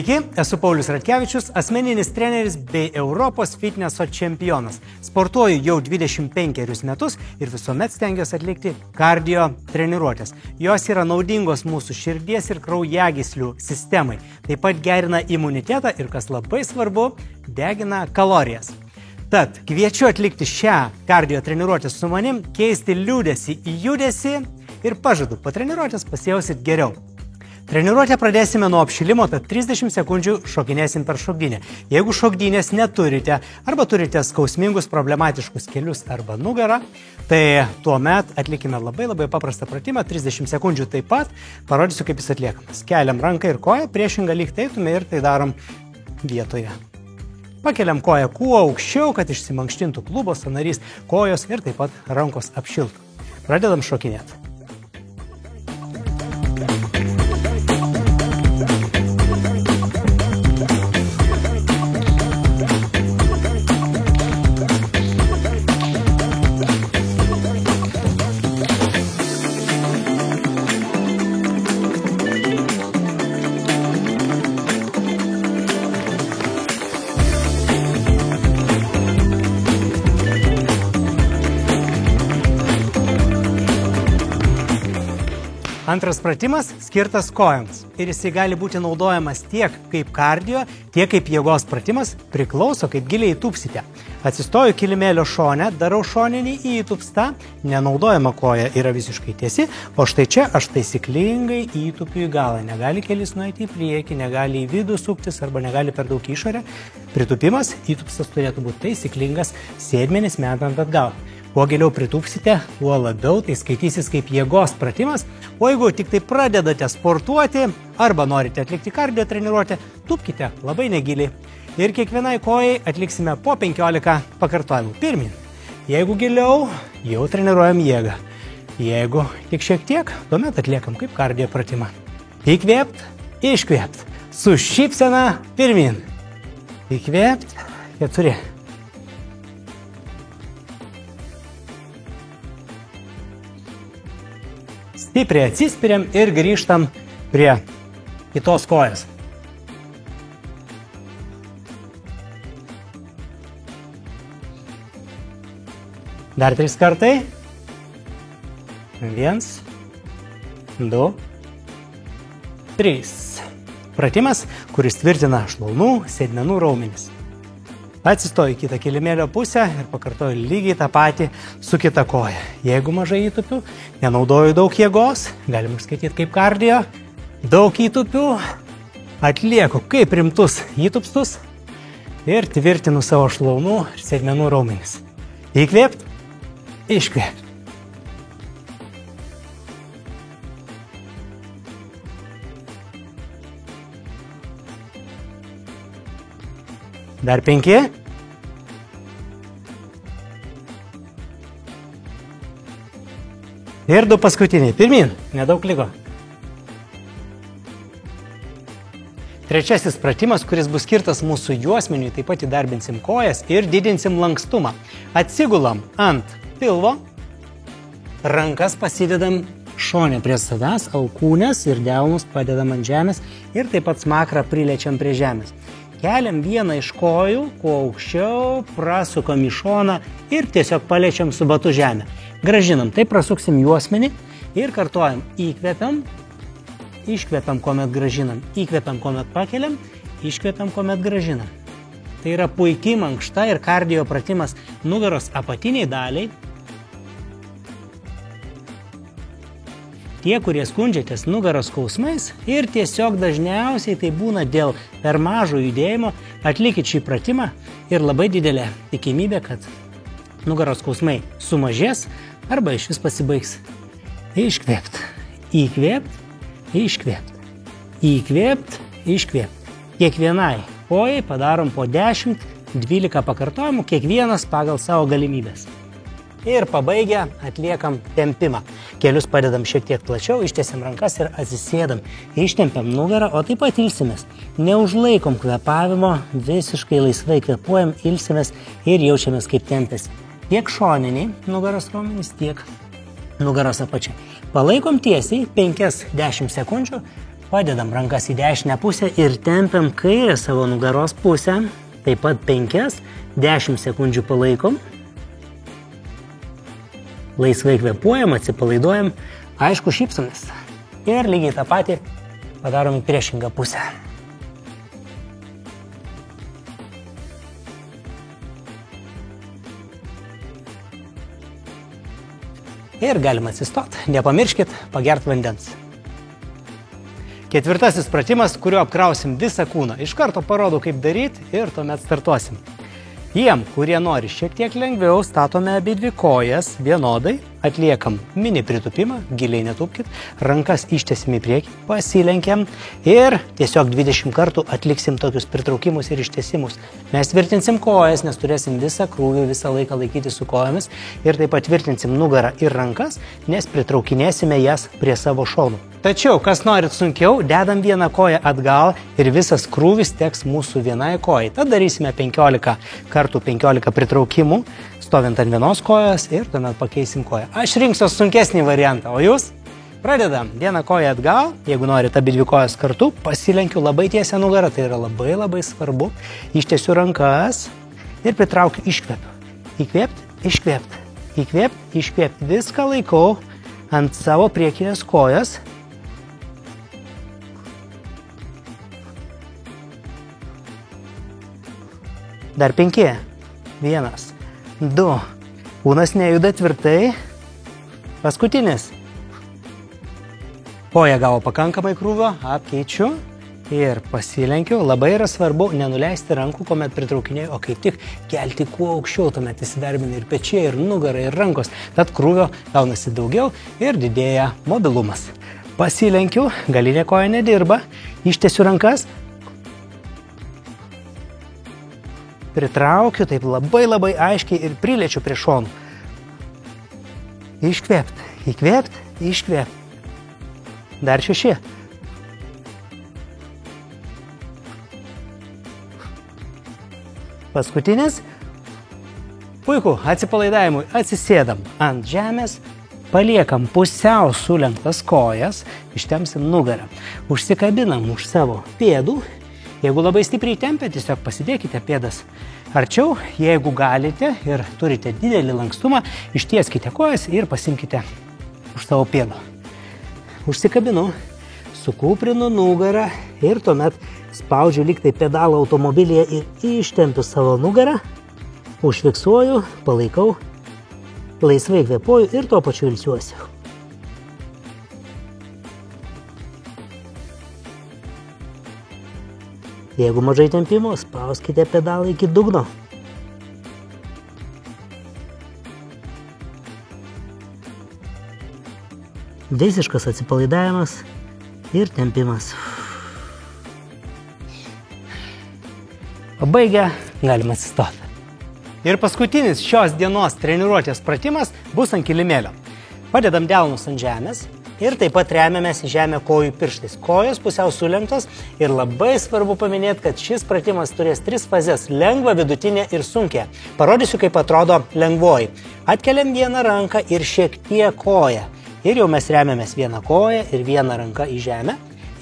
Sveiki, esu Paulius Ratkevičius, asmeninis treneris bei Europos fitneso čempionas. Sportuoju jau 25 metus ir visuomet stengiuosi atlikti kardio treniruotės. Jos yra naudingos mūsų širdies ir kraujagyslių sistemai. Taip pat gerina imunitetą ir, kas labai svarbu, degina kalorijas. Tad kviečiu atlikti šią kardio treniruotę su manim, keisti liūdesį į judesį ir pažadu, po treniruotės pasijausit geriau. Treniruotę pradėsime nuo apšilimo, tad 30 sekundžių šokinėsim per šokdynę. Jeigu šokdynės neturite arba turite skausmingus problematiškus kelius arba nugarą, tai tuomet atlikime labai paprastą pratimą, 30 sekundžių taip pat, parodysiu, kaip jis atliekamas. Keliam ranką ir koją, priešingą lyg eitume ir tai darom vietoje. Pakeliam koją kuo aukščiau, kad išsimankštintų klubo sąnarys, kojos ir taip pat rankos apšiltų. Pradedam šokinėti. Antras pratimas skirtas kojoms ir jis gali būti naudojamas tiek kaip kardio, tiek kaip jėgos pratimas, priklauso kaip giliai tūpsite. Atsistoju kilimėlio šone, darau šoninį įtūpstą, nenaudojama koja yra visiškai tiesi, o štai čia aš taisyklingai įtūpiu į galą. Negali kelis nueiti į priekį, negali į vidų suktis arba negali per daug išorę. Pritūpimas, įtūpstas turėtų būti taisyklingas, sėdmenis metant atgal. Kuo giliau pritūpsite, tuo labiau tai skaitysis kaip jėgos pratimas, o jeigu tik tai pradedate sportuoti arba norite atlikti kardio treniruotę, tūpkite labai negiliai. Ir kiekvienai kojai atliksime po 15 pakartojimų. Pirmin. Jeigu giliau, jau treniruojam jėgą. Jeigu tik šiek tiek, tuomet atliekam kaip kardio pratimą. Įkvėpt, iškvėpt. Su šypsena pirmin. Įkvėpt, 4. Stipriai atsispiriam ir grįžtam prie kitos kojas. Dar 3 kartai. 1, 2, 3. Pratimas, kuris tvirtina šlaunų, sėdmenų raumenis. Atsistoju kitą kilimėlio pusę ir pakartoju lygiai tą patį su kita koja. Jeigu mažai įtūpių, nenaudoju daug jėgos, galim skaityti kaip kardio, daug įtūpių, atlieku kaip rimtus įtūpstus ir tvirtinu savo šlaunų ir sėdmenų raumenis. Įkvėpt, iškvėpt. Dar 5. Ir 2 paskutiniai. Pirmin, nedaug liko. Trečiasis pratimas, kuris bus skirtas mūsų juosmeniui, taip pat įdarbinsim kojas ir didinsim lankstumą. Atsigulam ant pilvo, rankas pasidedam šone prie savęs, alkūnės ir delnus padedam ant žemės ir taip pat smakrą priliečiam prie žemės. Keliam vieną iš kojų, kuo aukščiau, prasukam į šoną ir tiesiog paliečiam su batu žemę. Gražinam, taip prasuksim juosmenį ir kartuojam. Įkvepiam, iškvepiam, kuomet gražinam. Įkvepiam, kuomet pakeliam, iškvepiam, kuomet gražinam. Tai yra puikiai mankšta ir kardio pratimas nugaros apatiniai daliai. Tie, kurie skundžiatės nugaros skausmais ir tiesiog dažniausiai tai būna dėl per mažo judėjimo, atlikit šį pratimą ir labai didelė tikimybė, kad nugaros skausmai sumažės arba iš vis pasibaigs. Iškvėpt, įkvėpt, iškvėpt, įkvėpt, iškvėpt. Kiekvienai kojai padarom po 10-12 pakartojimų, kiekvienas pagal savo galimybės. Ir pabaigę atliekam tempimą. Kelius padedam šiek tiek plačiau, ištiesiam rankas ir atsisėdam. Ištempiam nugarą, o taip pat ilsimės. Neužlaikom kvėpavimo, visiškai laisvai kvėpuojam, ilsimės ir jaučiamės kaip tempėsi. Tiek šoniniai nugaros raumenys, tiek nugaros apačiai. Palaikom tiesiai 5-10 sekundžių, Padedam rankas į dešinę pusę ir tempiam kairę savo nugaros pusę. Taip pat 5-10 sekundžių palaikom. Laisvai kvėpuojam, atsipalaiduojam, aišku, šypsomės. Ir lygiai tą patį padarom į priešingą pusę. Ir galim atsistot, nepamirškit pagert vandens. Ketvirtasis pratimas, kuriuo apkrausim visą kūną. Iš karto parodau, kaip daryti ir tuomet startuosim. Jiem, kurie nori šiek tiek lengviau, statome abi dvi kojas vienodai, atliekam mini pritupimą, giliai netupkit, rankas ištiesim į priekį, pasilenkiam ir tiesiog 20 kartų atliksim tokius pritraukimus ir ištiesimus. Mes tvirtinsim kojas, nes turėsim visą krūvį, visą laiką laikyti su kojomis ir taip pat tvirtinsim nugarą ir rankas, nes pritraukinėsime jas prie savo šonų. Tačiau, kas norit sunkiau, dedam vieną koją atgal ir visas krūvis teks mūsų vienai kojai. Tad darysime 15 kartų 15 pritraukimų, stovint ant vienos kojos ir tuomet pakeisim koją. Aš rinksiu sunkesnį variantą, o jūs? Pradedam. Vieną koją atgal, jeigu norit abi dvi kojas kartu, pasilenkiu labai tiesią nugarą, tai yra labai svarbu. Ištiesiu rankas ir pritraukiu, iškvepiu. Įkvėpti, iškvėpti, įkvėpti, iškvėpti. Viską laikau ant savo priekinės kojos. Dar 5. 1, 2. Kūnas nejuda tvirtai. Paskutinis. Koja gavo pakankamai krūvio, apkeičiu ir pasilenkiu. Labai yra svarbu nenuleisti rankų, kuomet pritraukinėjau, o kaip tik kelti kuo aukščiau, tuomet įsidarbina ir pečiai, ir nugara, ir rankos. Tad krūvio gaunasi daugiau ir didėja mobilumas. Pasilenkiu, galinė koja nedirba, ištiesiu rankas. Pritraukiu taip labai aiškiai ir priliečiu prie šonų. Iškvėpti, įkvėpti, iškvėpti. Dar 6. Paskutinis. Puiku, atsipalaidavimui atsisėdam ant žemės, paliekam pusiau sulenktas kojas, ištempsim nugarą. Užsikabinam už savo pėdų. Jeigu labai stipriai tempia, tiesiog pasidėkite pėdas arčiau. Jeigu galite ir turite didelį lankstumą, ištieskite kojas ir pasimkite už savo pėdų. Užsikabinu, sukuprinu nugarą ir tuomet spaudžiu lyg tai pedalą automobilyje ir ištempiu savo nugarą. Užfiksuoju, palaikau, laisvai kvėpuoju ir tuo pačiu ilsiuosiu. Jeigu mažai tempimo, spauskite pedalą iki dugno. Visiškas atsipalaidavimas ir tempimas. Pabaigę, galima atsistoti. Ir paskutinis šios dienos treniruotės pratimas bus ant kilimėlio. Padedam delnus ant žemės. Ir taip pat remiamės į žemę kojų pirštais. Kojos pusiau sulenktos ir labai svarbu paminėti, kad šis pratimas turės 3 fazes – lengvą, vidutinę ir sunkę. Parodysiu, kaip atrodo lengvoji. Atkeliam vieną ranką ir šiek tiek koją. Ir jau mes remiamės vieną koją ir vieną ranką į žemę.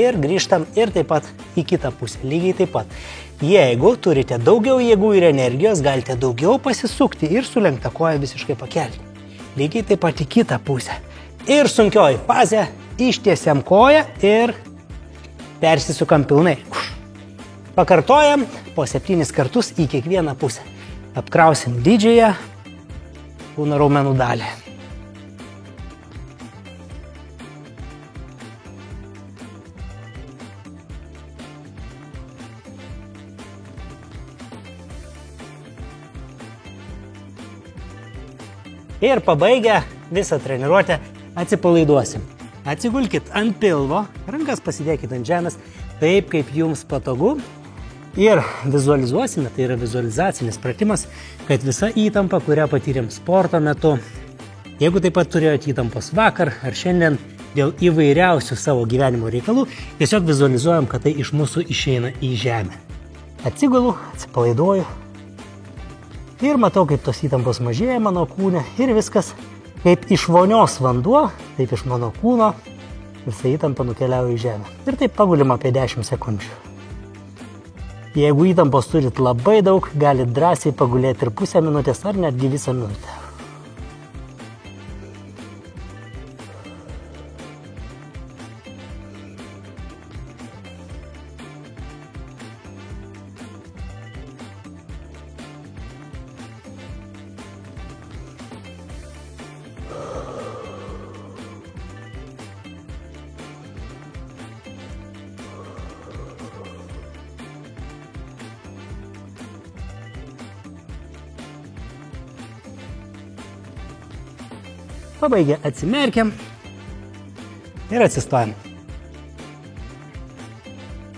Ir grįžtam ir taip pat į kitą pusę. Lygiai taip pat. Jeigu turite daugiau jėgų ir energijos, galite daugiau pasisukti ir sulenktą koją visiškai pakelti. Lygiai taip pat į kitą pusę. Ir sunkioji fazė, ištiesiam koją ir persisukam pilnai. Pakartojam po 7 kartus į kiekvieną pusę. Apkrausim didžiąją kūno raumenų dalį. Ir pabaigę visą treniruotę atsipalaiduosim. Atsigulkit ant pilvo, rankas pasidėkit ant žemės, taip kaip jums patogu. Ir vizualizuosime, tai yra vizualizacinis pratimas, kad visa įtampa, kurią patyrėm sporto metu, jeigu taip pat turėjote įtampos vakar ar šiandien dėl įvairiausių savo gyvenimo reikalų, tiesiog vizualizuojam, kad tai iš mūsų išeina į žemę. Atsigulu, atsipalaiduoju ir matau, kaip tos įtampos mažėja mano kūne ir viskas kaip iš vonios vanduo, taip iš mano kūno visa įtampa nukeliauja į žemę. Ir taip pagulim apie 10 sekundžių. Jeigu įtampos turit labai daug, galit drąsiai pagulėti ir pusę minutės ar netgi visą minutę. Pabaigę atsimerkiam ir atsistojam.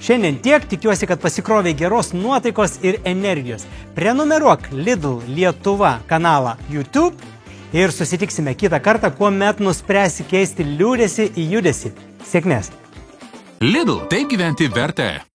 Šiandien tiek, tikiuosi, kad pasikrovė geros nuotaikos ir energijos. Prenumeruok Lidl Lietuva kanalą YouTube ir susitiksime kitą kartą, kuomet nuspręsi keisti liūdesį į judesį. Sėkmės! Lidl, taip gyventi verta.